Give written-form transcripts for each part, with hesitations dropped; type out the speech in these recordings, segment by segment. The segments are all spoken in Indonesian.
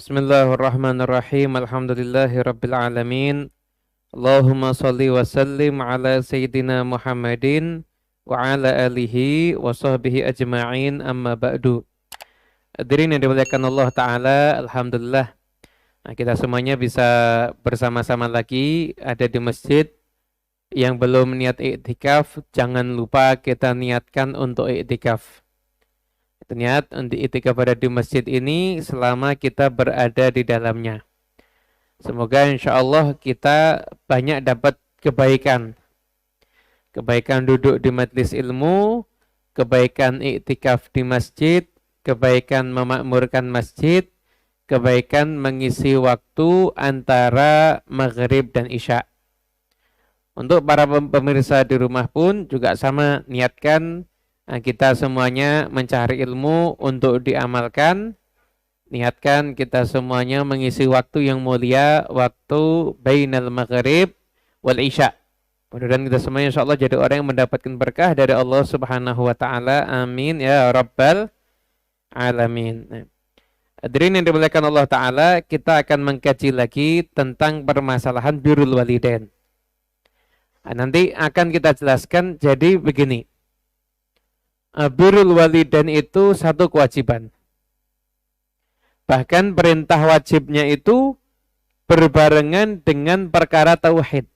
Bismillahirrahmanirrahim. Alhamdulillahirabbil alamin. Allahumma shalli wa sallim ala sayyidina Muhammadin wa ala alihi wa sahbihi ajma'in, amma ba'du. Hadirin yang dimuliakan Allah taala, alhamdulillah. Nah, kita semuanya bisa bersama-sama lagi ada di masjid. Yang belum niat iktikaf, jangan lupa kita niatkan untuk iktikaf. Niat untuk iktikaf pada di masjid ini selama kita berada di dalamnya. Semoga insya Allah kita banyak dapat kebaikan. Kebaikan duduk di majelis ilmu, kebaikan iktikaf di masjid, kebaikan memakmurkan masjid, kebaikan mengisi waktu antara maghrib dan isya. Untuk para pemirsa di rumah pun juga sama, niatkan kita semuanya mencari ilmu untuk diamalkan. Niatkan kita semuanya mengisi waktu yang mulia, waktu bainal maghrib wal isya. Mudah-mudahan kita semuanya insya Allah jadi orang yang mendapatkan berkah dari Allah Subhanahu wa taala. Amin ya rabbal alamin. Hadirin yang dimuliakan Allah taala, kita akan mengkaji lagi tentang permasalahan birrul walidain. Nanti akan kita jelaskan. Jadi begini. Birrul walidain itu satu kewajiban. Bahkan perintah wajibnya itu berbarengan dengan perkara tauhid.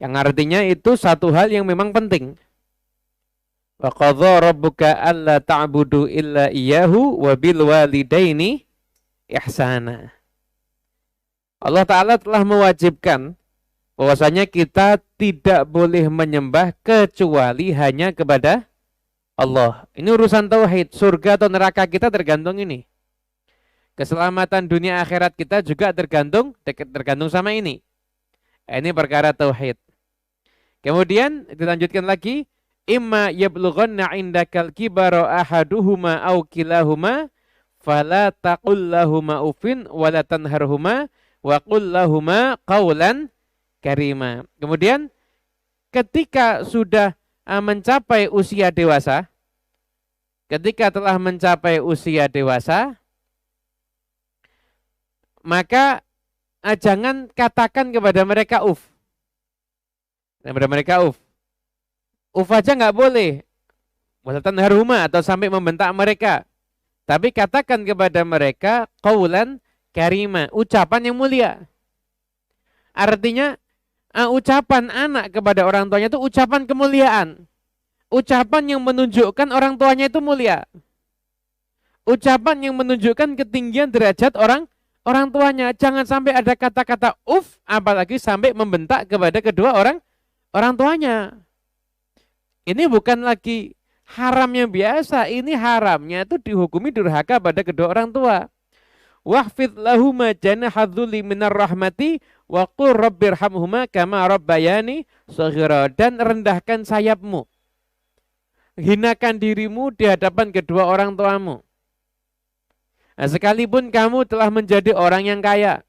Yang artinya itu satu hal yang memang penting. Wa qadha rabbuka alla ta'budu illa iyyahu wa bil walidaini ihsana. Allah Ta'ala telah mewajibkan bahwasanya kita tidak boleh menyembah kecuali hanya kepada Allah. Ini urusan tauhid. Surga atau neraka kita tergantung ini. Keselamatan dunia akhirat kita juga tergantung sama ini. Ini perkara tauhid. Kemudian dilanjutkan lagi, imma yablughanna indakal kibara ahaduhuma aw kilahuma fala taqul lahumā uffin wa la tanharhuma wa qul lahumā qawlan karima. Kemudian ketika sudah mencapai usia dewasa, ketika telah mencapai usia dewasa, maka jangan katakan kepada mereka uf. Kepada mereka uf. Uf aja nggak boleh. Walatan haruma atau sampai membentak mereka. Tapi katakan kepada mereka qaulan karima, ucapan yang mulia. Artinya ucapan anak kepada orang tuanya itu ucapan kemuliaan. Ucapan yang menunjukkan orang tuanya itu mulia. Ucapan yang menunjukkan ketinggian derajat orang tuanya. Jangan sampai ada kata-kata uf, apalagi sampai membentak kepada kedua orang tuanya. Ini bukan lagi haram yang biasa, ini haramnya itu dihukumi durhaka pada kedua orang tua. Wahfid lahuma janahadzuli minar rahmati wa qur rabbirhamhuma kama rabbayani shaghira, dan rendahkan sayapmu. Hinakan dirimu di hadapan kedua orang tuamu. Nah, sekalipun kamu telah menjadi orang yang kaya,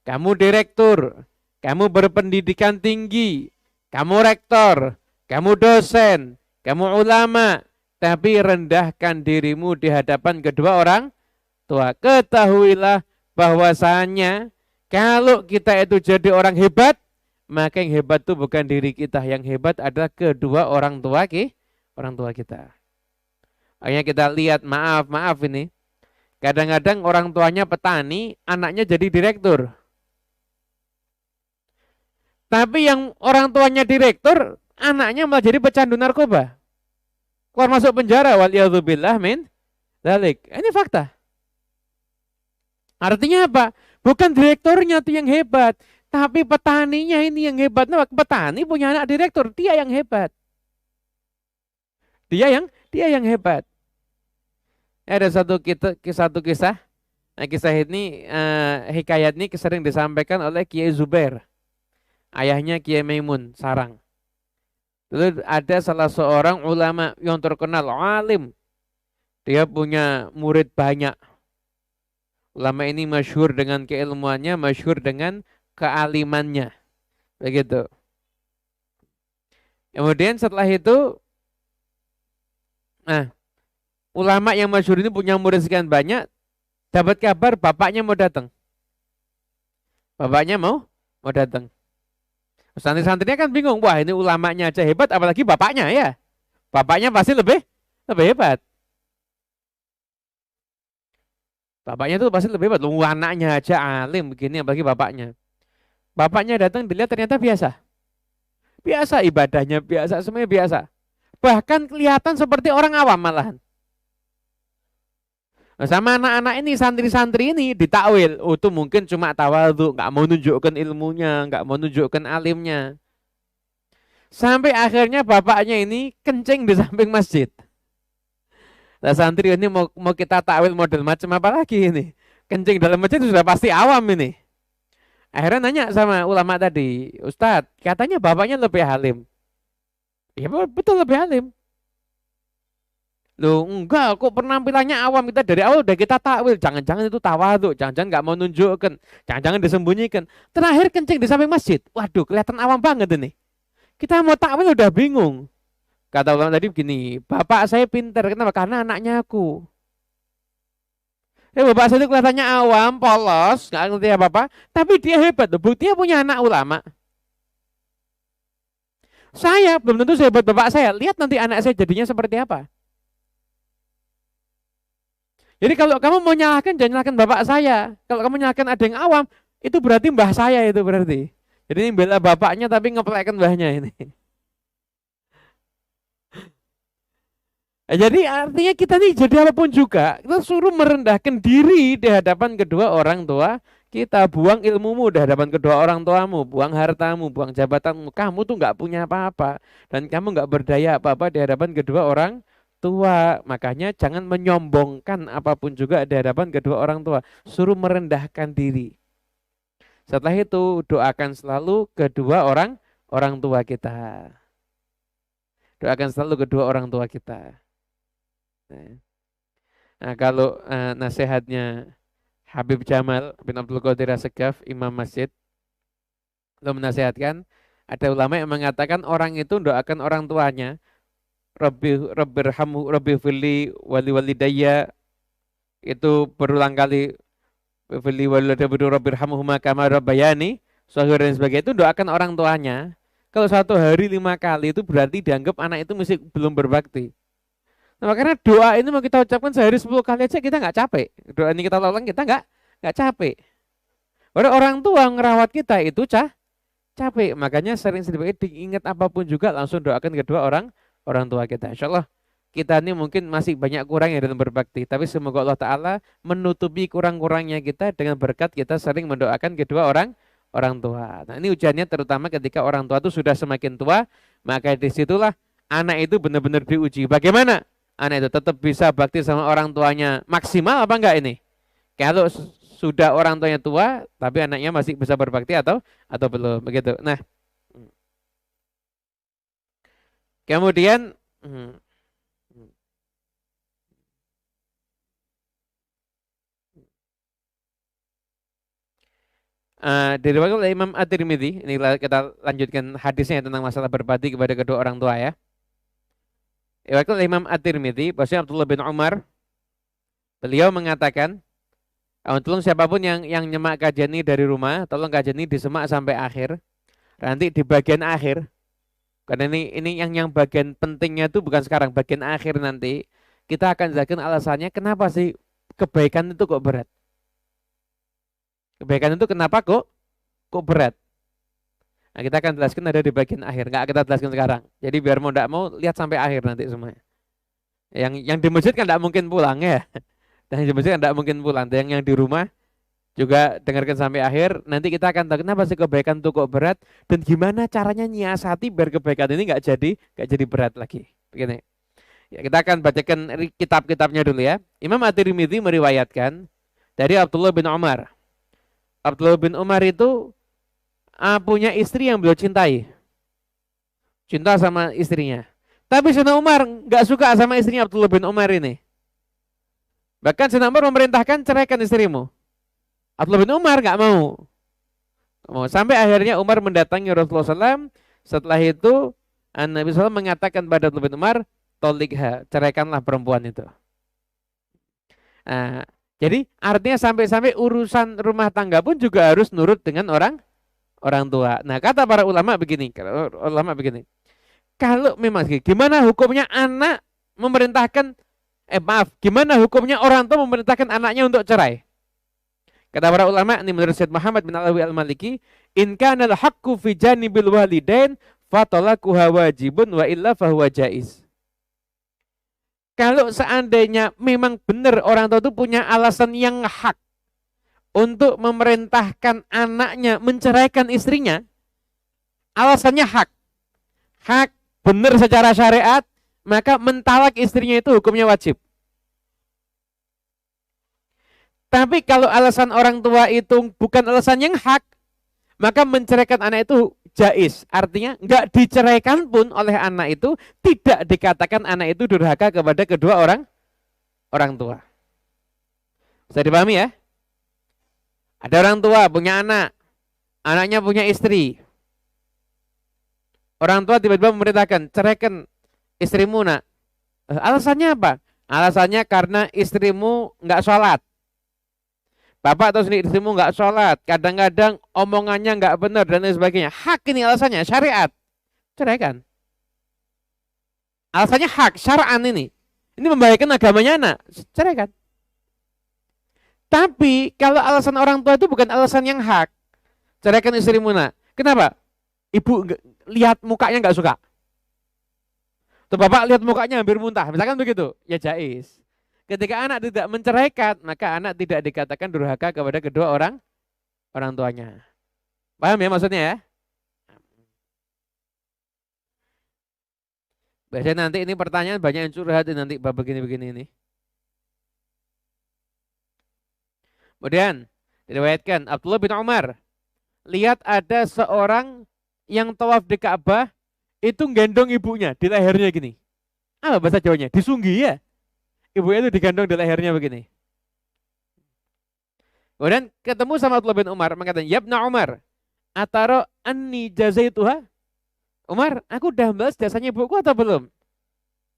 kamu direktur, kamu berpendidikan tinggi, kamu rektor, kamu dosen, kamu ulama, tapi rendahkan dirimu di hadapan kedua orang tua. Ketahuilah bahwasanya kalau kita itu jadi orang hebat, maka yang hebat itu bukan diri kita, yang hebat adalah kedua orang tua kita. Hanya kita lihat, maaf ini, kadang-kadang orang tuanya petani, anaknya jadi direktur. Tapi yang orang tuanya direktur, anaknya malah jadi pecandu narkoba. Keluar masuk penjara, waliyadzubillah min dzalik. Ini fakta. Artinya apa? Bukan direkturnya itu yang hebat, tapi petaninya ini yang hebat. Nah, petani punya anak direktur, dia yang hebat. Dia yang hebat. Ada satu kisah. Nah, kisah ini, hikayat ini sering disampaikan oleh Kiai Zubair, ayahnya Kiai Maimun Sarang. Dulu ada salah seorang ulama yang terkenal, alim. Dia punya murid banyak. Ulama ini masyhur dengan keilmuannya, masyhur dengan kealimannya. Begitu. Kemudian setelah itu, ulama yang masyhur ini punya murid sekian banyak, Dapat kabar bapaknya mau datang. Bapaknya mau datang. Santri-santrinya kan bingung, wah ini ulamanya aja hebat, apalagi bapaknya ya. Bapaknya pasti lebih lebih hebat. Bapaknya tuh pasti lebih hebat. Lu anaknya aja alim begini, apalagi bapaknya. Bapaknya datang dilihat ternyata biasa. Biasa ibadahnya, biasa semuanya biasa. Bahkan kelihatan seperti orang awam malahan. Nah, sama anak-anak ini, santri-santri ini ditakwil. Oh, itu mungkin cuma tawadhu, nggak mau nunjukkan ilmunya, nggak mau nunjukkan alimnya. Sampai akhirnya bapaknya ini kencing di samping masjid. Nah, santri ini mau kita takwil model macam apa lagi ini? Kencing dalam masjid sudah pasti awam ini. Akhirnya nanya sama ulama tadi, Ustadz, katanya bapaknya lebih alim. Ya betul lebih alim. Loh enggak, kok penampilannya awam, kita dari awal udah kita takwil. Jangan-jangan itu tawadhu, jangan-jangan nggak mau nunjukkan, jangan-jangan disembunyikan. Terakhir kencing di samping masjid. Waduh, kelihatan awam banget ini. Kita mau takwil udah bingung. Kata ulama tadi begini, bapak saya pintar, kenapa? Karena anaknya aku. Bapak saya itu kelihatannya awam, polos, nggak ngerti apa-apa, tapi dia hebat. Buktinya punya anak ulama. Saya belum tentu sehebat bapak saya. Lihat nanti anak saya jadinya seperti apa. Jadi kalau kamu mau nyalahkan, jangan nyalahkan bapak saya. Kalau kamu nyalahkan ada yang awam, itu berarti mbah saya itu berarti. Jadi ini bela bapaknya tapi ngeplekkan mbahnya ini. Jadi artinya kita nih jadi apapun juga, kita suruh merendahkan diri di hadapan kedua orang tua kita. Buang ilmumu di hadapan kedua orang tuamu, buang hartamu, buang jabatanmu. Kamu tuh nggak punya apa-apa dan kamu nggak berdaya apa-apa di hadapan kedua orang tua. Makanya jangan menyombongkan apapun juga di hadapan kedua orang tua. Suruh merendahkan diri. Setelah itu doakan selalu kedua orang tua kita. Doakan selalu kedua orang tua kita. Nah, kalau nasihatnya Habib Jamal bin Abdul Qadir As-Segaf, Imam Masjid, lo menasihatkan, ada ulama yang mengatakan orang itu doakan orang tuanya, Rabbirhamhu, Rabbi fili wali walidayya, itu berulang kali, fili walidayya Rabbirhamhuma kama rabbayani, sahur dan sebagainya, itu doakan orang tuanya. Kalau 1 hari 5 kali itu berarti dianggap anak itu masih belum berbakti. Nah, karena doa ini mau kita ucapkan sehari 10 kali aja kita nggak capek. Doa ini kita ulang kita nggak capek. Orang tua ngerawat kita itu capek. Makanya sering-sering diingat apapun juga langsung doakan kedua orang tua kita. Insya Allah kita ini mungkin masih banyak kurang ya dalam berbakti. Tapi semoga Allah Ta'ala menutupi kurang-kurangnya kita dengan berkat kita sering mendoakan kedua orang tua. Nah ini ujiannya terutama ketika orang tua itu sudah semakin tua. Maka disitulah anak itu benar-benar diuji. Bagaimana? Anak itu tetap bisa bakti sama orang tuanya maksimal apa enggak ini? Kalau sudah orang tuanya tua, tapi anaknya masih bisa berbakti atau belum begitu. Nah, kemudian diriwayatkan oleh Imam At-Tirmidzi, ini kita lanjutkan hadisnya tentang masalah berbakti kepada kedua orang tua ya. Diriwayatkan oleh Imam At-Tirmidzi, bahwasanya Abdullah bin Umar, beliau mengatakan, tolong siapapun yang nyemak kajian ini dari rumah, tolong kajian ini disemak sampai akhir. Nanti di bagian akhir, karena ini yang bagian pentingnya itu bukan sekarang, bagian akhir nanti kita akan jelaskan alasannya kenapa sih kebaikan itu kok berat. Kebaikan itu kenapa kok berat. Nah, kita akan jelaskan ada di bagian akhir, nggak kita jelaskan sekarang. Jadi biar mau tidak mau lihat sampai akhir nanti semuanya. Yang di masjid kan tidak mungkin pulang ya. Dan yang di masjid kan tidak mungkin pulang. Dan yang di rumah juga dengarkan sampai akhir. Nanti kita akan tahu kenapa sih kebaikan itu kok berat dan gimana caranya nyiasati biar kebaikan ini nggak jadi berat lagi. Begini. Ya, kita akan bacakan kitab-kitabnya dulu ya. Imam At-Tirmidzi meriwayatkan dari Abdullah bin Umar. Abdullah bin Umar itu punya istri yang beliau cintai. Cinta sama istrinya. Tapi Sayyidina Umar nggak suka sama istrinya Abdullah bin Umar ini. Bahkan Sayyidina Umar memerintahkan ceraikan istrimu. Abdullah bin Umar nggak mau. Sampai akhirnya Umar mendatangi Rasulullah SAW. Setelah itu Nabi SAW mengatakan pada Abdullah bin Umar, tolikha, ceraikanlah perempuan itu. Nah, Jadi artinya sampai-sampai urusan rumah tangga pun juga harus nurut dengan orang tua. Nah, kata para ulama begini, kalau memang gimana hukumnya anak memerintahkan gimana hukumnya orang tua memerintahkan anaknya untuk cerai? Kata para ulama ini menurut Syed Muhammad bin Alawi Al-Maliki, in kana al-haqqu fi janibil walidain fatalaquha wajibun wa illa fahuwa jaiz. Kalau seandainya memang benar orang tua itu punya alasan yang hak untuk memerintahkan anaknya menceraikan istrinya, alasannya hak benar secara syariat, maka mentalak istrinya itu hukumnya wajib. Tapi kalau alasan orang tua itu bukan alasan yang hak, maka menceraikan anak itu jaiz. Artinya nggak diceraikan pun oleh anak itu, tidak dikatakan anak itu durhaka kepada kedua orang tua. Bisa dipahami ya? Ada orang tua punya anak, anaknya punya istri. Orang tua tiba-tiba memerintahkan, ceraikan istrimu nak. Alasannya apa? Alasannya karena istrimu nggak sholat. Bapak atau sendiri istrimu nggak sholat, kadang-kadang omongannya nggak benar dan lain sebagainya. Hak ini alasannya, syariat. Ceraikan. Alasannya hak, syara'an ini. Ini membahayakan agamanya anak. Ceraikan. Tapi kalau alasan orang tua itu bukan alasan yang hak. Ceraikan istrimu nak. Kenapa? Ibu lihat mukanya nggak suka. Tuh bapak lihat mukanya hampir muntah. Misalkan begitu, ya jaiz. Ketika anak tidak menceraikan, maka anak tidak dikatakan durhaka kepada kedua orang tuanya. Paham ya maksudnya ya? Biasanya nanti ini pertanyaan banyak yang curhat nanti bab begini-begini ini. Kemudian diriwayatkan Abdullah bin Umar, lihat ada seorang yang tawaf di Ka'bah itu gendong ibunya di lehernya gini. Apa bahasa Jawanya? Disunggi ya. Ibunya itu digendong di lehernya begini. Kemudian ketemu sama Abdullah bin Umar, mengatakan, "Ya Ibnu Umar, ataro anni jazaituha?" Umar, aku udah balas jasanya ibuku atau belum?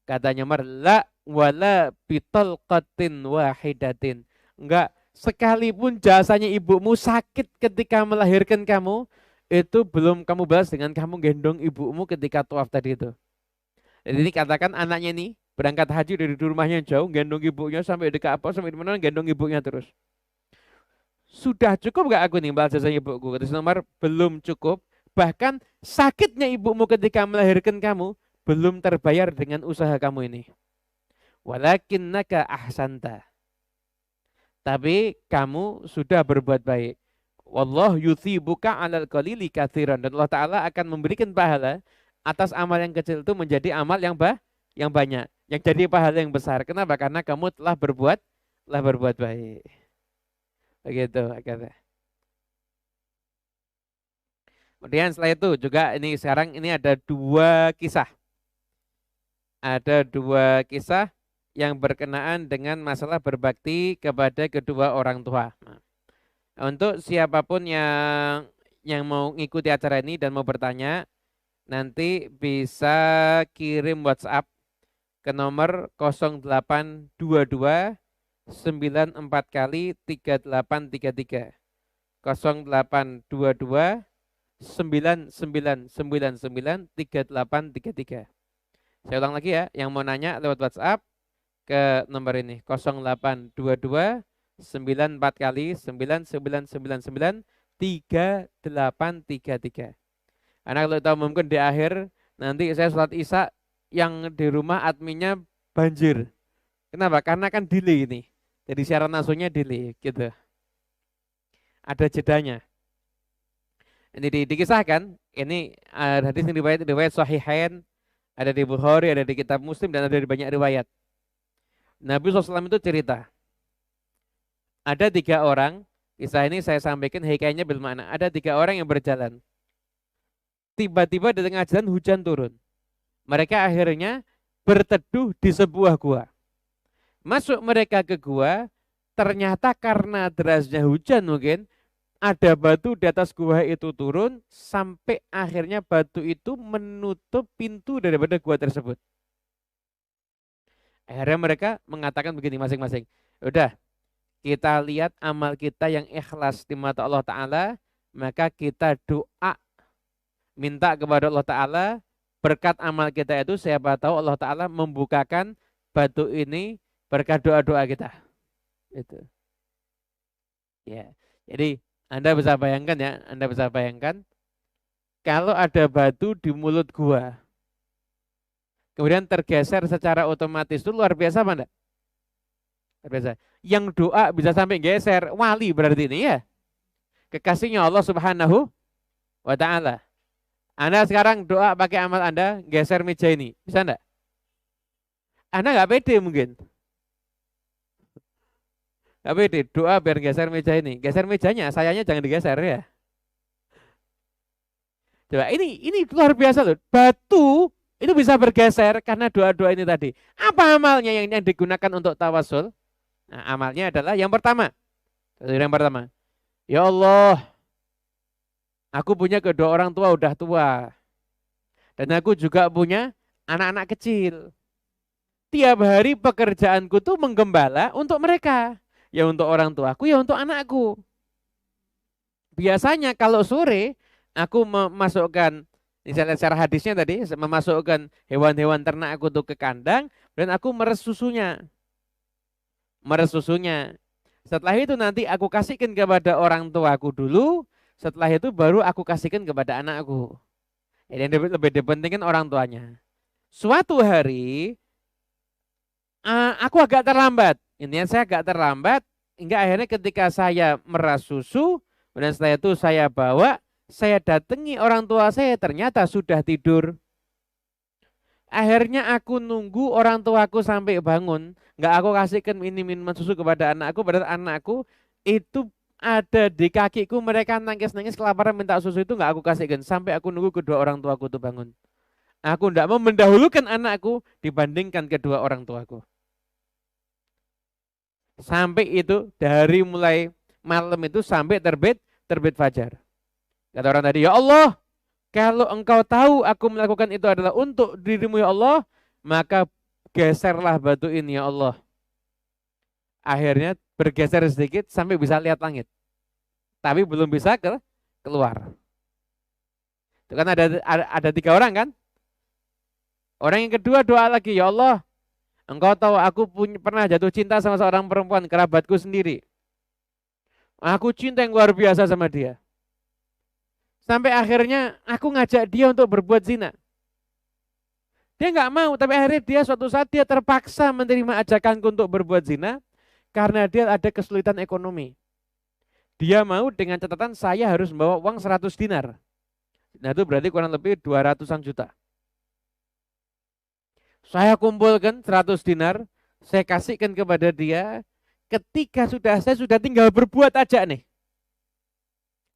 Katanya Umar, la wala bitalqatin wahidatin. Enggak, sekalipun jasanya ibumu sakit ketika melahirkan kamu, itu belum kamu balas dengan kamu gendong ibumu ketika tawaf tadi itu. Jadi ini katakan anaknya nih berangkat haji dari rumahnya jauh, gendong ibunya sampai di Ka'bah, sampai di mana gendong ibunya terus. Sudah cukup gak aku nih balas jasanya ibuku? Kata Umar, belum cukup. Bahkan sakitnya ibumu ketika melahirkan kamu belum terbayar dengan usaha kamu ini. Walakinnaka ahsanta. Tapi kamu sudah berbuat baik. Wallah yuthibuka 'alal qalili katsiran, dan Allah Ta'ala akan memberikan pahala atas amal yang kecil itu menjadi amal yang banyak, yang jadi pahala yang besar. Kenapa? Karena kamu telah berbuat baik. Begitu kata. Kemudian setelah itu juga ini sekarang ini ada dua kisah. Ada dua kisah yang berkenaan dengan masalah berbakti kepada kedua orang tua. Nah, untuk siapapun yang mau ngikuti acara ini dan mau bertanya, nanti bisa kirim WhatsApp ke nomor 0822 94 kali 3833. 0822 9999 3833. Saya ulang lagi ya, yang mau nanya lewat WhatsApp ke nomor ini 0822 94 kali 9999 3833. Karena kalau tahu mungkin di akhir nanti saya sholat isya yang di rumah adminnya banjir. Kenapa? Karena kan delay ini. Jadi siaran langsungnya delay gitu. Ada jedanya. Ini dikisahkan, ini hadis yang riwayat Sahihain, ada di Bukhari, ada di kitab Muslim, dan ada di banyak riwayat. Nabi SAW itu cerita. Ada 3 orang, kisah ini saya sampaikan hikayatnya bermakna. Ada 3 orang yang berjalan. Tiba-tiba di tengah jalan hujan turun. Mereka akhirnya berteduh di sebuah gua. Masuk mereka ke gua, ternyata karena derasnya hujan mungkin, ada batu di atas gua itu turun, sampai akhirnya batu itu menutup pintu daripada gua tersebut. Akhirnya mereka mengatakan begini masing-masing, udah kita lihat amal kita yang ikhlas di mata Allah Ta'ala, maka kita doa, minta kepada Allah Ta'ala, berkat amal kita itu siapa tahu Allah Ta'ala membukakan batu ini berkat doa-doa kita. Itu. Ya. Jadi Anda bisa bayangkan ya, Anda bisa bayangkan kalau ada batu di mulut gua, kemudian tergeser secara otomatis, itu luar biasa apa enggak? Luar biasa. Yang doa bisa sampai geser, wali berarti ini ya. Kekasihnya Allah Subhanahu wa Ta'ala. Anda sekarang doa pakai amal Anda, geser meja ini, bisa enggak? Anda nggak pede mungkin. Nggak pede, doa biar geser meja ini. Geser mejanya, sayanya jangan digeser ya. Coba ini luar biasa loh. Batu itu bisa bergeser karena doa-doa ini tadi. Apa amalnya yang digunakan untuk tawasul? Nah, amalnya adalah yang pertama. Yang pertama. Ya Allah, aku punya kedua orang tua udah tua. Dan aku juga punya anak-anak kecil. Tiap hari pekerjaanku tuh menggembala untuk mereka. Ya untuk orang tuaku, ya untuk anakku. Biasanya kalau sore aku memasukkan, misalnya secara hadisnya tadi, memasukkan hewan-hewan ternak aku tuh ke kandang dan aku meres susunya. Meres susunya. Setelah itu nanti aku kasihkan kepada orang tuaku dulu, setelah itu baru aku kasihkan kepada anakku. Ini lebih dipentingkan orang tuanya. Suatu hari aku agak terlambat. Intinya saya agak terlambat, hingga akhirnya ketika saya meras susu, dan setelah itu saya bawa, saya datangi orang tua saya, ternyata sudah tidur. Akhirnya aku nunggu orang tuaku sampai bangun, nggak aku kasihkan ini minuman susu kepada anakku, padahal anakku itu ada di kakiku, mereka nangis-nangis kelaparan minta susu itu nggak aku kasihkan, sampai aku nunggu kedua orang tuaku itu bangun. Aku tidak mau mendahulukan anakku dibandingkan kedua orang tuaku. Sampai itu dari mulai malam itu sampai terbit fajar. Kata orang tadi, ya Allah, kalau engkau tahu aku melakukan itu adalah untuk dirimu ya Allah, maka geserlah batu ini ya Allah. Akhirnya bergeser sedikit sampai bisa lihat langit. Tapi belum bisa keluar. Itu kan ada 3 orang kan? Orang yang kedua doa lagi, ya Allah, engkau tahu aku pernah jatuh cinta sama seorang perempuan, kerabatku sendiri. Aku cinta yang luar biasa sama dia. Sampai akhirnya aku ngajak dia untuk berbuat zina. Dia nggak mau, tapi akhirnya dia suatu saat dia terpaksa menerima ajakanku untuk berbuat zina karena dia ada kesulitan ekonomi. Dia mau dengan catatan saya harus membawa uang 100 dinar. Nah itu berarti kurang lebih 200-an juta. Saya kumpulkan 100 dinar, saya kasihkan kepada dia. Ketika saya sudah tinggal berbuat aja nih.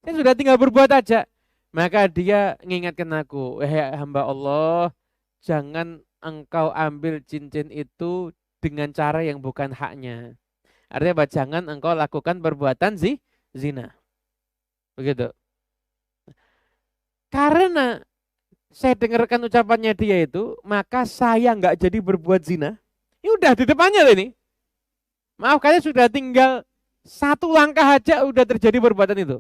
Saya sudah tinggal berbuat aja. Maka dia mengingatkan aku, hamba Allah, jangan engkau ambil cincin itu dengan cara yang bukan haknya. Artinya apa? Jangan engkau lakukan perbuatan zina. Begitu. Karena saya dengarkan ucapannya dia itu, maka saya nggak jadi berbuat zina. Ini udah di depannya ini. Maaf, kalian sudah tinggal 1 langkah aja udah terjadi perbuatan itu.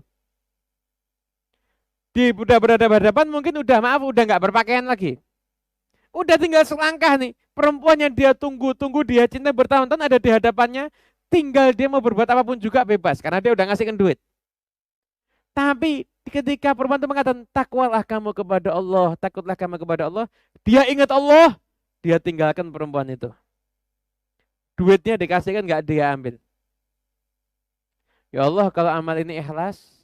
Udah berhadapan mungkin udah nggak berpakaian lagi. Udah tinggal selangkah nih. Perempuan yang dia tunggu dia cinta bertahun-tahun ada di hadapannya. Tinggal dia mau berbuat apapun juga bebas. Karena dia udah ngasihkan duit. Tapi ketika perempuan itu mengatakan takwalah kamu kepada Allah, takutlah kamu kepada Allah. Dia ingat Allah. Dia tinggalkan perempuan itu. Duitnya dikasihkan nggak dia ambil. Ya Allah, kalau amal ini ikhlas,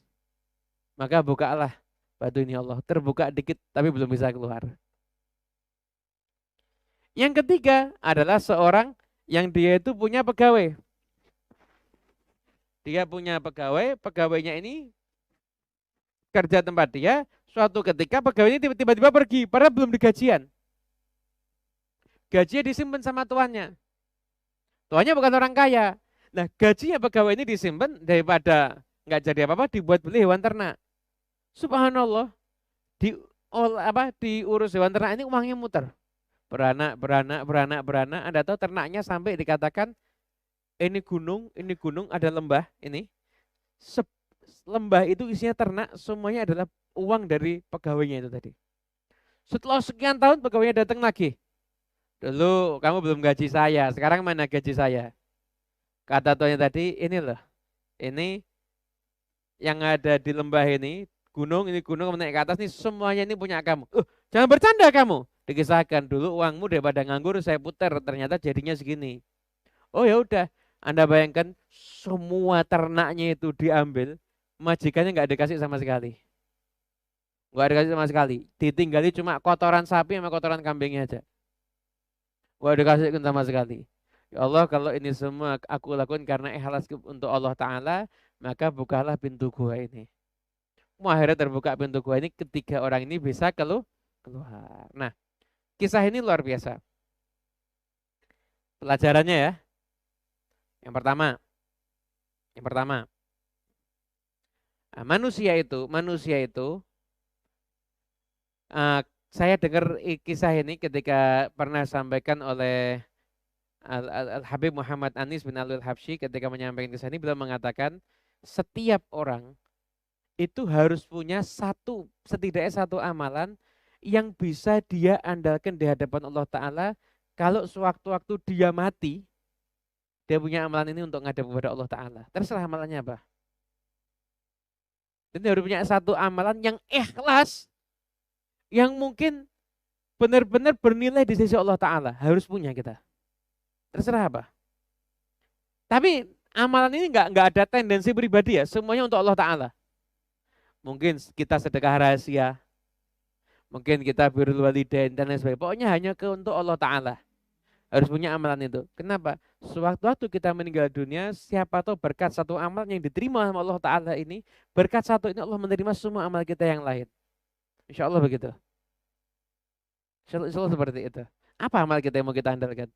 maka bukalah batu ini Allah. Terbuka dikit tapi belum bisa keluar. Yang ketiga adalah seorang yang dia itu punya pegawai. Dia punya pegawai, pegawainya ini kerja tempat dia, suatu ketika pegawai ini tiba-tiba pergi, padahal belum digajian. Gajinya disimpan sama tuannya. Tuannya bukan orang kaya. Nah, gajinya pegawai ini disimpan daripada nggak jadi apa-apa dibuat beli hewan ternak. Subhanallah, diurus hewan ternak ini uangnya muter. Beranak. Anda tahu ternaknya sampai dikatakan ini gunung, ada lembah, ini. Lembah itu isinya ternak, semuanya adalah uang dari pegawainya itu tadi. Setelah sekian tahun pegawainya datang lagi. Dulu kamu belum gaji saya, sekarang mana gaji saya? Kata tuanya tadi, ini loh, ini yang ada di lembah ini gunung naik ke atas nih, semuanya ini punya kamu. Jangan bercanda kamu. Dikisahkan dulu uangmu daripada nganggur saya putar, ternyata jadinya segini. Oh ya udah, Anda bayangkan semua ternaknya itu diambil, majikannya nggak dikasih sama sekali. Nggak dikasih sama sekali. Ditinggali cuma kotoran sapi sama kotoran kambingnya aja. Nggak dikasih sama sekali. Ya Allah, kalau ini semua aku lakukan karena ikhlas untuk Allah Ta'ala, maka bukalah pintu gua ini. Akhirnya terbuka pintu gua ini, ketiga orang ini bisa keluar. Nah, kisah ini luar biasa. Pelajarannya ya. Yang pertama, yang pertama, manusia itu, saya dengar kisah ini ketika pernah sampaikan oleh Al-Habib Muhammad Anis bin Alwi Al-Habsyi ketika menyampaikan kisah ini, beliau mengatakan setiap orang itu harus punya setidaknya satu amalan yang bisa dia andalkan di hadapan Allah Ta'ala. Kalau sewaktu-waktu dia mati, dia punya amalan ini untuk ngadep kepada Allah Ta'ala. Terserah amalannya apa. Jadi harus punya satu amalan yang ikhlas, yang mungkin benar-benar bernilai di sisi Allah Ta'ala. Harus punya kita. Terserah apa. Tapi amalan ini nggak ada tendensi pribadi ya. Semuanya untuk Allah Ta'ala. Mungkin kita sedekah rahasia, mungkin kita birrul walidain dan lain sebagainya. Pokoknya hanya untuk Allah Ta'ala. Harus punya amalan itu. Kenapa? Sewaktu-waktu kita meninggal dunia, siapa tahu berkat satu amal yang diterima sama Allah Ta'ala ini, berkat satu ini Allah menerima semua amal kita yang lain. Insya Allah begitu. Insya Allah seperti itu. Apa amal kita yang mau kita andalkan?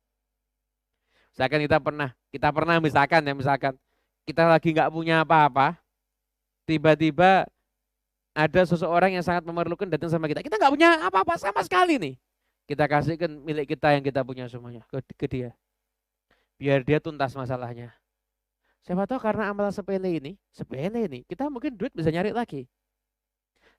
Misalkan kita pernah misalkan kita lagi nggak punya apa-apa, tiba-tiba ada seseorang yang sangat memerlukan datang sama kita. Kita nggak punya apa-apa sama sekali nih. Kita kasihkan milik kita yang kita punya semuanya ke dia. Biar dia tuntas masalahnya. Siapa tahu karena amalan sepele ini, kita mungkin duit bisa nyari lagi.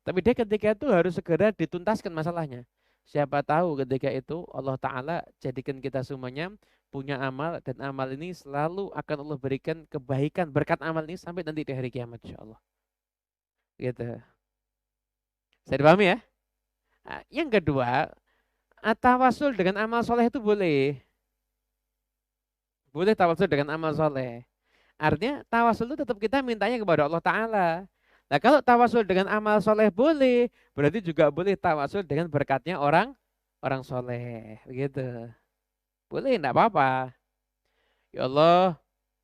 Tapi dia ketika itu harus segera dituntaskan masalahnya. Siapa tahu ketika itu Allah Ta'ala jadikan kita semuanya punya amal, dan amal ini selalu akan Allah berikan kebaikan berkat amal ini sampai nanti di hari kiamat, insya Allah. Gitu. Saya dipahami ya? Nah, yang kedua, tawasul dengan amal soleh itu boleh. Boleh tawasul dengan amal soleh. Artinya tawasul itu tetap kita mintanya kepada Allah Ta'ala. Nah kalau tawasul dengan amal soleh boleh, berarti juga boleh tawasul dengan berkatnya orang soleh. Begitu. Boleh, enggak apa-apa. Ya Allah,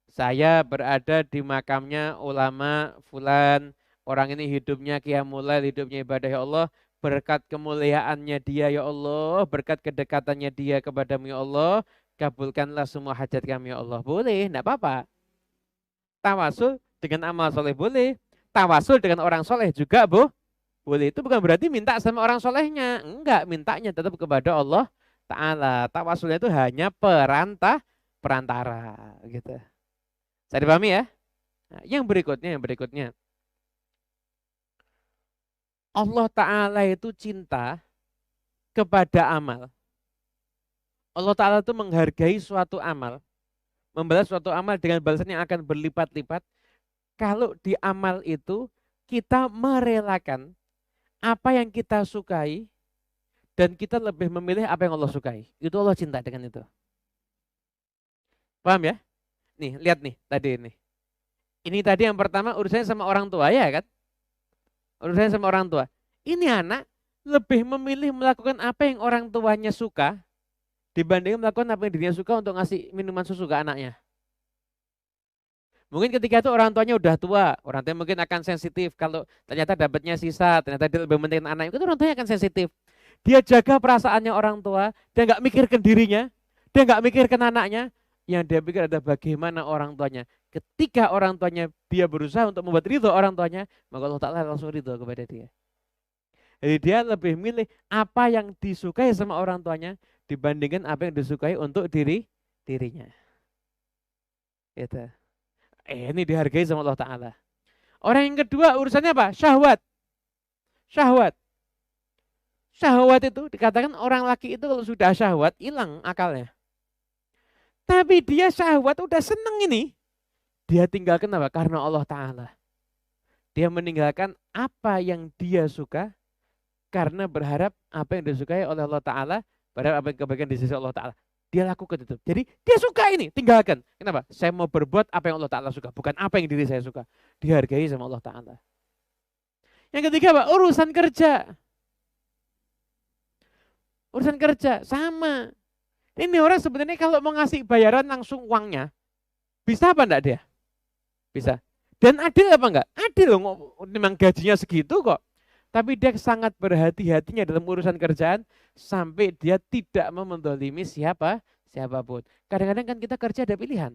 saya berada di makamnya ulama fulan. Orang ini hidupnya qiyamul lail, hidupnya ibadah, ya Allah. Berkat kemuliaannya dia, ya Allah. Berkat kedekatannya dia kepadamu, ya Allah. Kabulkanlah semua hajat kami, ya Allah. Boleh, enggak apa-apa. Tawasul dengan amal soleh boleh. Tawasul dengan orang soleh juga boleh. Itu bukan berarti minta sama orang solehnya. Enggak, mintanya tetap kepada Allah Ta'ala. Tawasulnya itu hanya perantara gitu. Saya dipahami ya? Nah, yang berikutnya. Allah Ta'ala itu cinta kepada amal. Allah Ta'ala itu menghargai suatu amal. Membalas suatu amal dengan balasan yang akan berlipat-lipat. Kalau di amal itu kita merelakan apa yang kita sukai dan kita lebih memilih apa yang Allah sukai. Itu Allah cinta dengan itu. Paham ya? Nih, lihat nih tadi ini. Ini tadi yang pertama urusannya sama orang tua ya kan? Urusannya sama orang tua. Ini anak lebih memilih melakukan apa yang orang tuanya suka dibanding melakukan apa yang dirinya suka untuk ngasih minuman susu ke anaknya. Mungkin ketika itu orang tuanya udah tua, orang tua mungkin akan sensitif kalau ternyata dapatnya sisa, ternyata dia lebih penting anak itu orang tuanya akan sensitif. Dia jaga perasaannya orang tua, dia nggak mikirkan dirinya, dia nggak mikirkan anaknya, yang dia pikir adalah bagaimana orang tuanya. Ketika orang tuanya dia berusaha untuk membuat ridho orang tuanya, maka Allah Ta'ala langsung ridho kepada dia. Jadi dia lebih milih apa yang disukai sama orang tuanya dibandingkan apa yang disukai untuk dirinya. Gitu. Ini dihargai sama Allah Ta'ala. Orang yang kedua urusannya apa? Syahwat. Syahwat. Syahwat itu dikatakan orang laki itu kalau sudah syahwat hilang akalnya. Tapi dia syahwat udah seneng ini. Dia tinggalkan apa? Karena Allah Ta'ala. Dia meninggalkan apa yang dia suka karena berharap apa yang disukai oleh Allah Ta'ala, berharap apa yang kebaikan di sisi Allah Ta'ala. Dia lakukan itu. Jadi dia suka ini, tinggalkan. Kenapa? Saya mau berbuat apa yang Allah Ta'ala suka, bukan apa yang diri saya suka. Dihargai sama Allah Ta'ala. Yang ketiga apa? Urusan kerja. Urusan kerja, sama. Ini orang sebenarnya kalau mau ngasih bayaran langsung uangnya, bisa apa enggak dia? Bisa. Dan adil apa enggak? Adil loh, memang gajinya segitu kok. Tapi dia sangat berhati-hatinya dalam urusan kerjaan sampai dia tidak mendolimi siapapun. Kadang-kadang kan kita kerja ada pilihan.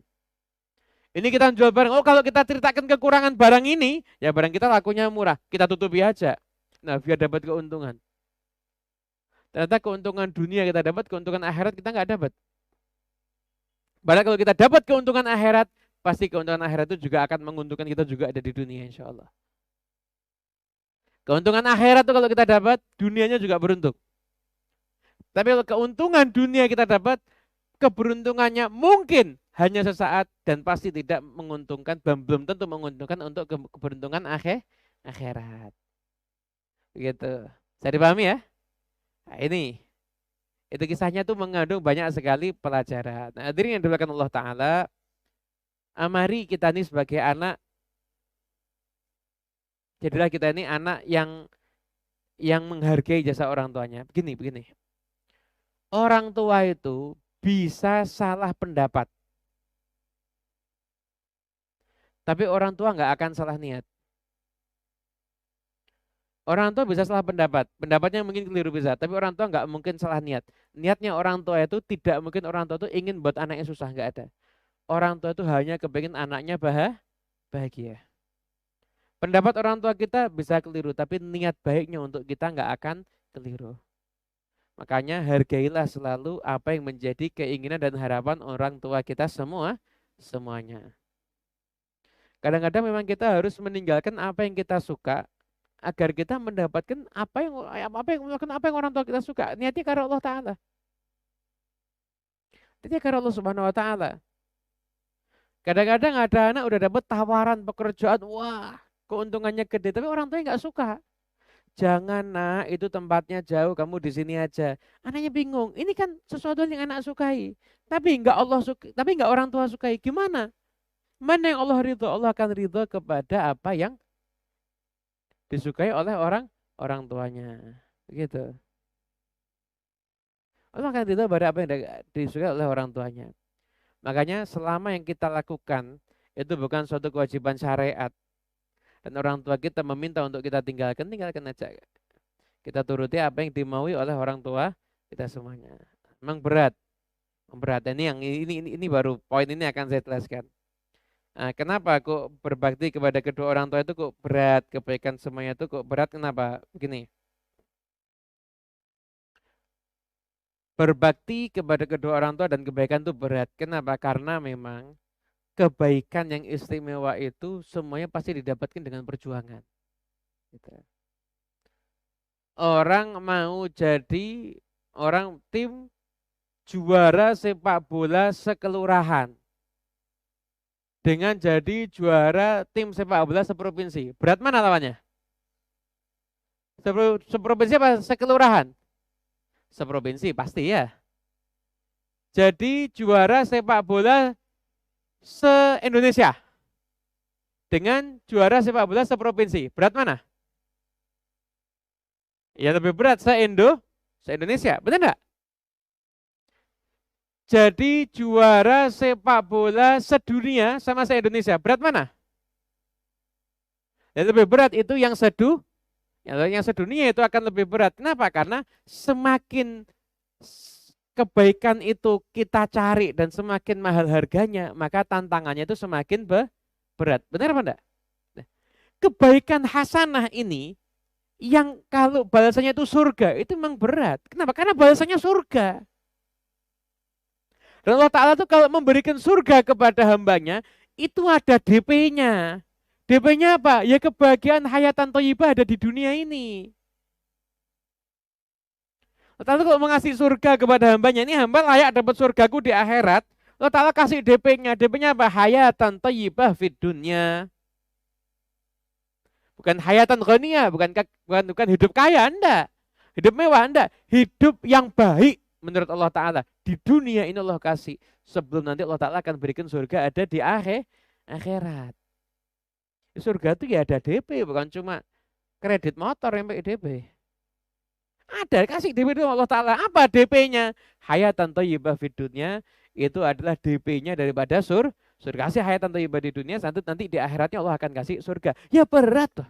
Ini kita jual barang, oh kalau kita ceritakan kekurangan barang ini, ya barang kita lakunya murah, kita tutupi aja. Nah biar dapat keuntungan. Ternyata keuntungan dunia kita dapat, keuntungan akhirat kita nggak dapat. Padahal kalau kita dapat keuntungan akhirat, pasti keuntungan akhirat itu juga akan menguntungkan kita juga ada di dunia insya Allah. Keuntungan akhirat itu kalau kita dapat, dunianya juga beruntung. Tapi kalau keuntungan dunia kita dapat, keberuntungannya mungkin hanya sesaat dan pasti tidak menguntungkan, belum tentu menguntungkan untuk keberuntungan akhirat. Begitu. Saya dipahami ya? Nah, ini. Itu kisahnya tuh mengandung banyak sekali pelajaran. Nah, hadirin yang dimuliakan Allah Ta'ala, mari kita ini sebagai anak, jadilah kita ini anak yang menghargai jasa orang tuanya. Begini. Orang tua itu bisa salah pendapat. Tapi orang tua nggak akan salah niat. Orang tua bisa salah pendapat. Pendapatnya mungkin keliru bisa. Tapi orang tua nggak mungkin salah niat. Niatnya orang tua itu tidak mungkin orang tua itu ingin buat anaknya susah. Nggak ada. Orang tua itu hanya kepingin anaknya bahagia. Pendapat orang tua kita bisa keliru, tapi niat baiknya untuk kita nggak akan keliru. Makanya hargailah selalu apa yang menjadi keinginan dan harapan orang tua kita semuanya. Kadang-kadang memang kita harus meninggalkan apa yang kita suka agar kita mendapatkan apa yang orang tua kita suka. Niatnya karena Allah Ta'ala. Niatnya karena Allah Subhanahu Wa Ta'ala. Kadang-kadang ada anak udah dapat tawaran pekerjaan, wah keuntungannya gede, tapi orang tuanya nggak suka. Jangan nak, itu tempatnya jauh, kamu di sini aja. Anaknya bingung, ini kan sesuatu yang anak sukai, tapi nggak orang tua sukai. Gimana? Mana yang Allah ridho? Allah akan ridho kepada apa yang disukai oleh orang tuanya. Begitu. Allah akan ridho pada apa yang disukai oleh orang tuanya. Makanya selama yang kita lakukan itu bukan suatu kewajiban syariat dan orang tua kita meminta untuk kita tinggalkan aja. Kita turuti apa yang dimaui oleh orang tua kita semuanya. Memang berat. Ini baru poin ini akan saya jelaskan. Nah, kenapa kok berbakti kepada kedua orang tua itu kok berat, kebaikan semuanya itu kok berat? Kenapa? Begini. Berbakti kepada kedua orang tua dan kebaikan itu berat. Kenapa? Karena memang kebaikan yang istimewa itu semuanya pasti didapatkan dengan perjuangan. Gitu. Orang mau jadi tim juara sepak bola sekelurahan dengan jadi juara tim sepak bola seprovinsi. Berat mana lawannya? Seprovinsi apa sekelurahan? Seprovinsi pasti ya. Jadi juara sepak bola se-Indonesia dengan juara sepak bola seprovinsi. Berat mana? Ya lebih berat se-Indonesia. Benar enggak? Jadi juara sepak bola sedunia sama se-Indonesia. Berat mana? Yang lebih berat itu yang sedunia itu akan lebih berat. Kenapa? Karena semakin kebaikan itu kita cari dan semakin mahal harganya, maka tantangannya itu semakin berat. Benar apa enggak? Nah, kebaikan hasanah ini yang kalau balasannya itu surga, itu memang berat. Kenapa? Karena balasannya surga. Dan Allah Ta'ala tuh kalau memberikan surga kepada hambanya, itu ada DP-nya. DP-nya apa? Ya kebahagiaan hayatan thayyibah ada di dunia ini. Allah Ta'ala kalau mengasih surga kepada hambanya, ini hamba layak dapat surgaku di akhirat. Allah Ta'ala kasih DP-nya. DP-nya apa? Hayatan thayyibah fid dunya. Bukan hayatan ghaniyah, bukan hidup kaya, enggak. Hidup mewah, enggak. Hidup yang baik menurut Allah Ta'ala. Di dunia ini Allah kasih. Sebelum nanti Allah Ta'ala akan berikan surga ada di akhirat. Surga itu ya ada DP, bukan cuma kredit motor yang pakai DP. Ada, kasih DP itu Allah Ta'ala. Apa DP-nya? Hayatan thayyibah fid dunya. Itu adalah DP-nya daripada surga. Kasih hayatan thayyibah di dunia, nanti di akhiratnya Allah akan kasih surga. Ya berat tuh.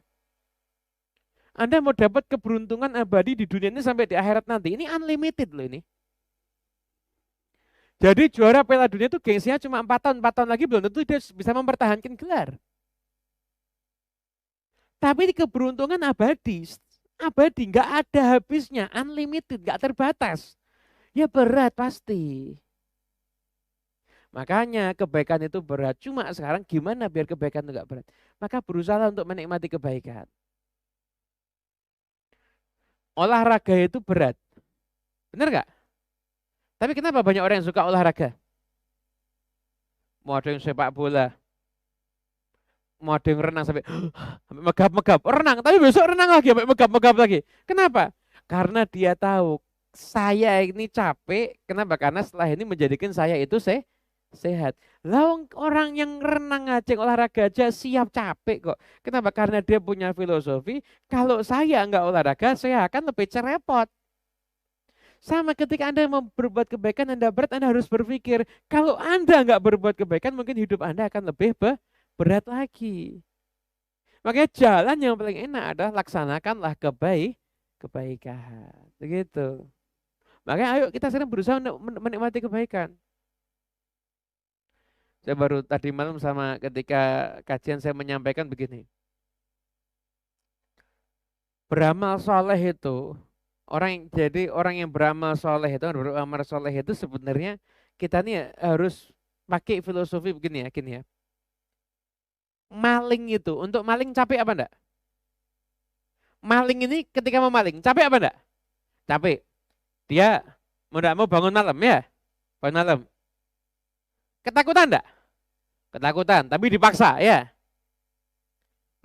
Anda mau dapat keberuntungan abadi di dunia ini sampai di akhirat nanti. Ini unlimited loh ini. Jadi juara Piala Dunia itu gengsinya cuma 4 tahun. 4 tahun lagi belum tentu dia bisa mempertahankan gelar. Tapi ini keberuntungan abadi. Abadi, nggak ada habisnya. Unlimited, nggak terbatas. Ya berat pasti. Makanya kebaikan itu berat. Cuma sekarang gimana biar kebaikan itu nggak berat? Maka berusaha untuk menikmati kebaikan. Olahraga itu berat. Benar nggak? Tapi kenapa banyak orang yang suka olahraga? Mau ada yang sepak bola, mau ada yang renang sampai megap-megap, renang, tapi besok renang lagi sampai megap-megap lagi. Kenapa? Karena dia tahu saya ini capek. Kenapa? Karena setelah ini menjadikan saya itu sehat. Lah orang yang renang aja, olahraga aja siap capek kok. Kenapa? Karena dia punya filosofi, kalau saya enggak olahraga, saya akan lebih cerepot. Sama ketika Anda mau berbuat kebaikan, Anda berat, Anda harus berpikir, kalau Anda enggak berbuat kebaikan, mungkin hidup Anda akan lebih berat lagi. Makanya jalan yang paling enak adalah laksanakanlah kebaikan. Begitu. Makanya ayo kita sekarang berusaha untuk menikmati kebaikan. Saya baru tadi malam sama ketika kajian saya menyampaikan begini. Beramal soleh itu, orang yang beramal soleh itu, beramal soleh itu sebenarnya kita nih harus pakai filosofi begini ya, gini ya. Maling itu, untuk maling capek apa enggak? Maling ini ketika mau maling, capek apa enggak? Capek. Dia mau bangun malam ya, bangun malam. Ketakutan enggak? Ketakutan, tapi dipaksa ya.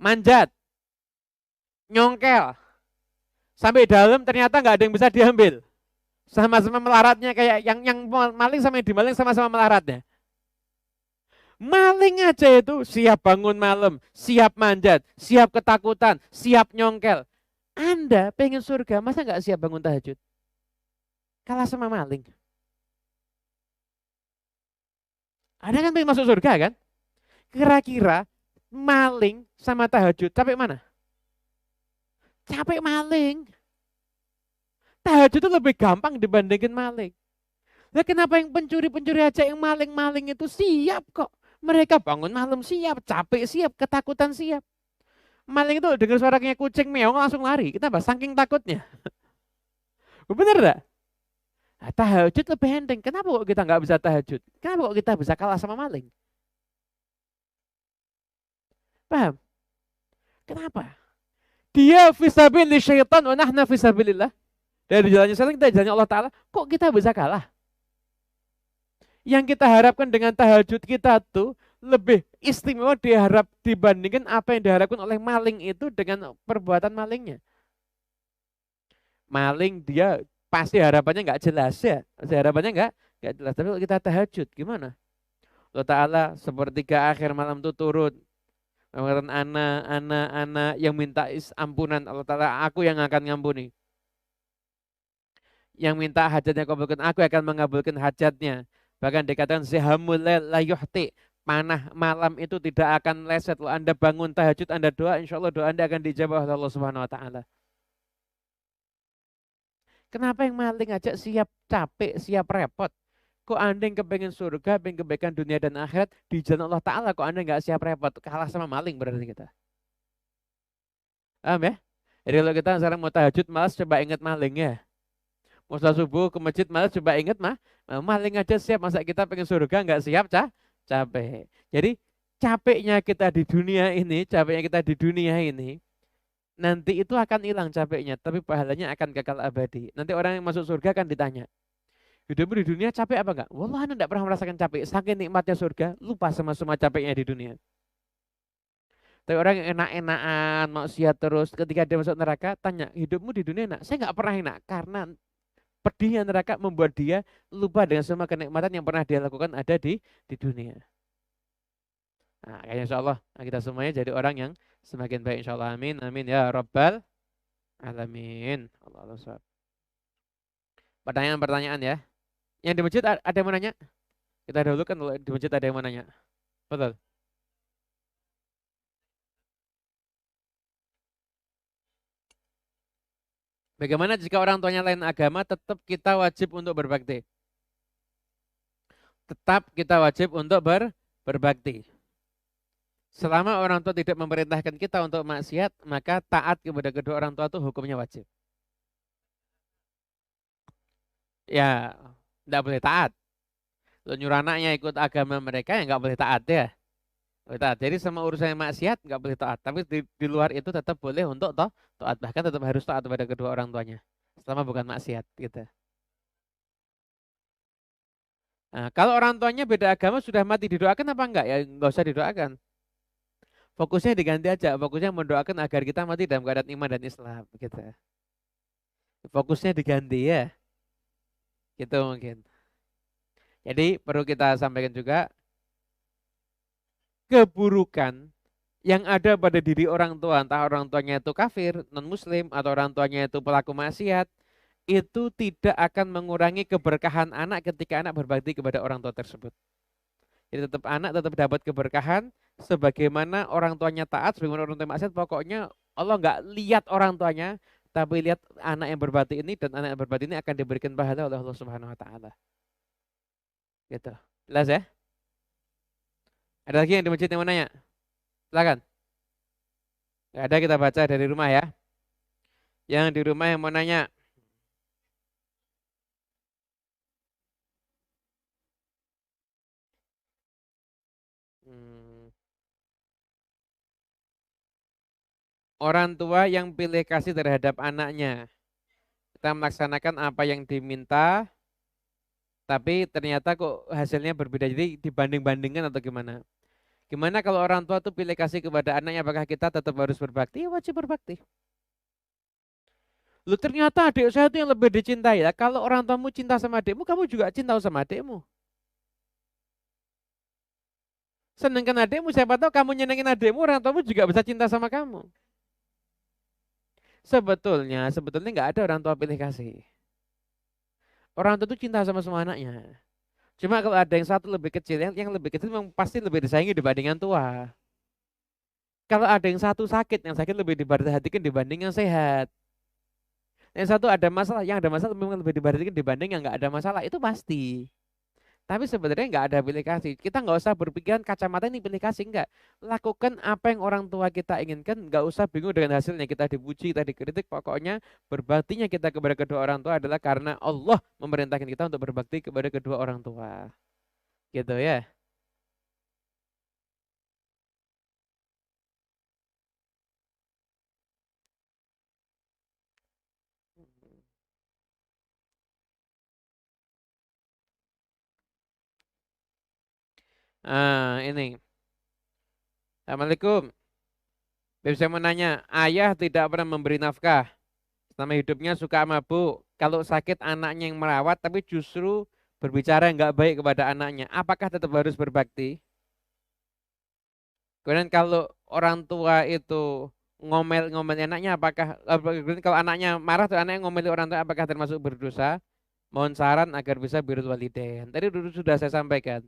Manjat, nyongkel, sampai dalam ternyata nggak ada yang bisa diambil. Sama-sama melaratnya kayak yang maling sama yang dimaling sama-sama melaratnya. Maling aja itu siap bangun malam, siap manjat, siap ketakutan, siap nyongkel. Anda pengen surga, masa nggak siap bangun tahajud? Kalah sama maling. Anda kan pengen masuk surga kan? Kira-kira maling sama tahajud, capek mana? Capek maling. Tahajud itu lebih gampang dibandingin maling. Nah, kenapa yang pencuri-pencuri aja yang maling-maling itu siap kok? Mereka bangun malam siap, capek siap, ketakutan siap. Maling itu dengar suaranya kucing meong langsung lari. Kenapa? Saking takutnya. Bener gak? Nah, tahajud lebih enteng. Kenapa kok kita nggak bisa tahajud? Kenapa kok kita bisa kalah sama maling? Paham? Kenapa? Dia fisabilillah syaitan wa nahna fisabilillah. Dari jalannya setan, kita jalannya Allah Ta'ala. Kok kita bisa kalah? Yang kita harapkan dengan tahajud kita tuh lebih istimewa dibandingkan apa yang diharapkan oleh maling itu dengan perbuatan malingnya. Maling dia pasti harapannya nggak jelas ya. Harapannya nggak jelas. Tapi kalau kita tahajud gimana? Allah Ta'ala sepertiga akhir malam itu turun. Mengatakan anak yang minta ampunan. Allah Ta'ala, aku yang akan ngampuni. Yang minta hajatnya kabulkan, aku akan mengabulkan hajatnya. Bahkan dikatakan zihamul la yuhti, panah malam itu tidak akan leset. Kalau Anda bangun tahajud, Anda doa, insya Allah doa Anda akan dijawab oleh Allah Subhanahu Wa Taala. Kenapa yang maling aja siap capek, siap repot? Kok Anda yang kepengen surga, pengen kebaikan dunia dan akhirat di jalan Allah Taala, kok Anda nggak siap repot? Kalah sama maling berarti kita. Paham ya? Jadi kalau kita sekarang mau tahajud, malas coba ingat maling ya. Mau sholat subuh ke masjid malah coba inget mah, maling aja siap, masa kita pengen surga nggak siap, capek. Jadi capeknya kita di dunia ini, capeknya kita di dunia ini, nanti itu akan hilang capeknya, tapi pahalanya akan kekal abadi. Nanti orang yang masuk surga kan ditanya, hidupmu di dunia capek apa enggak? Wallah, anda enggak pernah merasakan capek. Saking nikmatnya surga, lupa sama semua capeknya di dunia. Tapi orang yang enak-enakan, maksiat terus, ketika dia masuk neraka, tanya, hidupmu di dunia enak? Saya nggak pernah enak, karena pedihnya neraka membuat dia lupa dengan semua kenikmatan yang pernah dia lakukan ada di dunia. Nah, kayaknya insya Allah kita semuanya jadi orang yang semakin baik insya Allah. Amin, amin ya Rabbal Alamin. Allah Allah. Pertanyaan-pertanyaan ya. Yang di masjid ada yang mau nanya? Kita dahulu kan di masjid ada yang mau nanya. Betul. Bagaimana jika orang tuanya lain agama, tetap kita wajib untuk berbakti? Tetap kita wajib untuk berbakti. Selama orang tua tidak memerintahkan kita untuk maksiat, maka taat kepada kedua orang tua itu hukumnya wajib. Ya, tidak boleh taat. Kalau nyuruh anaknya ikut agama mereka, ya nggak boleh taat ya. Boleh taat. Jadi sama urusan maksiat nggak boleh taat. Tapi di luar itu tetap boleh untuk taat. Bahkan tetap harus taat kepada kedua orang tuanya. Selama bukan maksiat gitu. Nah, kalau orang tuanya beda agama sudah mati, didoakan apa enggak? Ya nggak usah didoakan. Fokusnya diganti aja. Fokusnya mendoakan agar kita mati dalam keadaan iman dan Islam gitu. Fokusnya diganti ya. Gitu mungkin. Jadi perlu kita sampaikan juga, keburukan yang ada pada diri orang tua, entah orang tuanya itu kafir, non-muslim, atau orang tuanya itu pelaku maksiat, itu tidak akan mengurangi keberkahan anak ketika anak berbakti kepada orang tua tersebut. Jadi tetap anak tetap dapat keberkahan sebagaimana orang tuanya taat, sebagaimana orang tua maksiat. Pokoknya Allah nggak lihat orang tuanya, tapi lihat anak yang berbakti ini, dan anak yang berbakti ini akan diberikan pahala oleh Allah Subhanahu Wa Taala. Gitu. Jelas ya? Ada lagi yang di masjid yang mau nanya? Silakan. Nggak ada, kita baca dari rumah ya. Yang di rumah yang mau nanya. Hmm, Orang tua yang pilih kasih terhadap anaknya. Kita melaksanakan apa yang diminta, tapi ternyata kok hasilnya berbeda. Jadi dibanding-bandingkan atau gimana? Gimana kalau orang tua tuh pilih kasih kepada anaknya, apakah kita tetap harus berbakti? Ya, wajib berbakti. Lu ternyata adik saya itu yang lebih dicintai ya. Kalau orang tuamu cinta sama adikmu, kamu juga cinta sama adikmu. Senengkan adikmu, siapa tahu kamu nyenengin adikmu, orang tuamu juga bisa cinta sama kamu. Sebetulnya nggak ada orang tua pilih kasih. Orang tua itu cinta sama semua anaknya. Cuma kalau ada yang satu lebih kecil, yang lebih kecil memang pasti lebih disayangi dibanding yang tua. Kalau ada yang satu sakit, yang sakit lebih diperhatikan dibanding yang sehat. Yang satu ada masalah, yang ada masalah memang lebih diperhatikan dibanding yang nggak ada masalah. Itu pasti. Tapi sebenarnya nggak ada pilih kasih. Kita nggak usah berpikiran kacamata ini pilih kasih, nggak. Lakukan apa yang orang tua kita inginkan, nggak usah bingung dengan hasilnya. Kita dipuji, kita dikritik, pokoknya berbaktinya kita kepada kedua orang tua adalah karena Allah memerintahkan kita untuk berbakti kepada kedua orang tua. Gitu ya. Ini. Assalamualaikum. Bisa menanya, ayah tidak pernah memberi nafkah. Selama hidupnya suka mabuk. Kalau sakit anaknya yang merawat, tapi justru berbicara nggak baik kepada anaknya. Apakah tetap harus berbakti? Kemudian kalau orang tua itu ngomel-ngomel anaknya, kemudian kalau anaknya marah tuh anaknya ngomeli orang tua, apakah termasuk berdosa? Mohon saran agar bisa birrul walidain. Tadi dulu sudah saya sampaikan.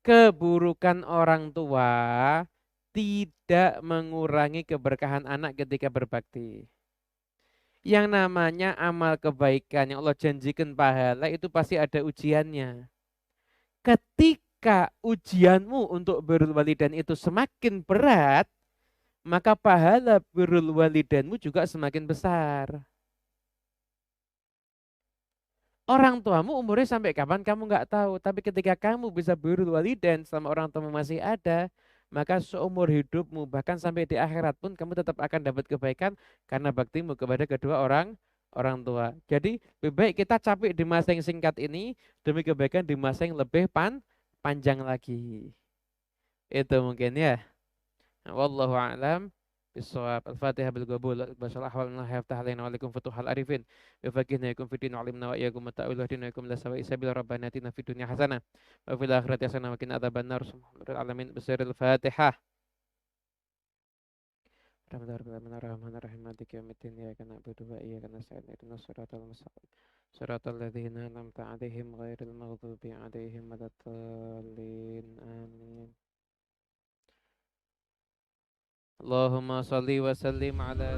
Keburukan orang tua tidak mengurangi keberkahan anak ketika berbakti. Yang namanya amal kebaikan yang Allah janjikan pahala itu pasti ada ujiannya. Ketika ujianmu untuk birrul walidain itu semakin berat, maka pahala birrul walidainmu juga semakin besar. Orang tuamu umurnya sampai kapan kamu nggak tahu. Tapi ketika kamu bisa birrul walidain sama orang tuamu masih ada, maka seumur hidupmu bahkan sampai di akhirat pun kamu tetap akan dapat kebaikan karena baktimu kepada kedua orang orang tua. Jadi lebih baik kita capek di masa yang singkat ini demi kebaikan di masa yang lebih panjang lagi. Itu mungkin ya. Wallahu a'lam bisawab. Al-Fatihah bil qabul. Basal ahwal min Allah yaftah alaina wa alaikum futuhal arifin. Bifaqihna yakum fid din wa alimna wa iyyakum ta'awil wahdina yakum la sawa'i sabil rabbana atina fid dunya hasanah wa fil akhirati hasanah wa qina adzabannar. Subhanal alamin bisiril Fatihah. Bismillahirrahmanirrahim. Maliki yaumiddin. Iyyaka na'budu wa iyyaka nasta'in. Ihdinas siratal mustaqim. Siratal ladzina an'amta 'alaihim ghairil maghdubi 'alaihim waladdallin. Amin. Allahumma salli wa sallim ala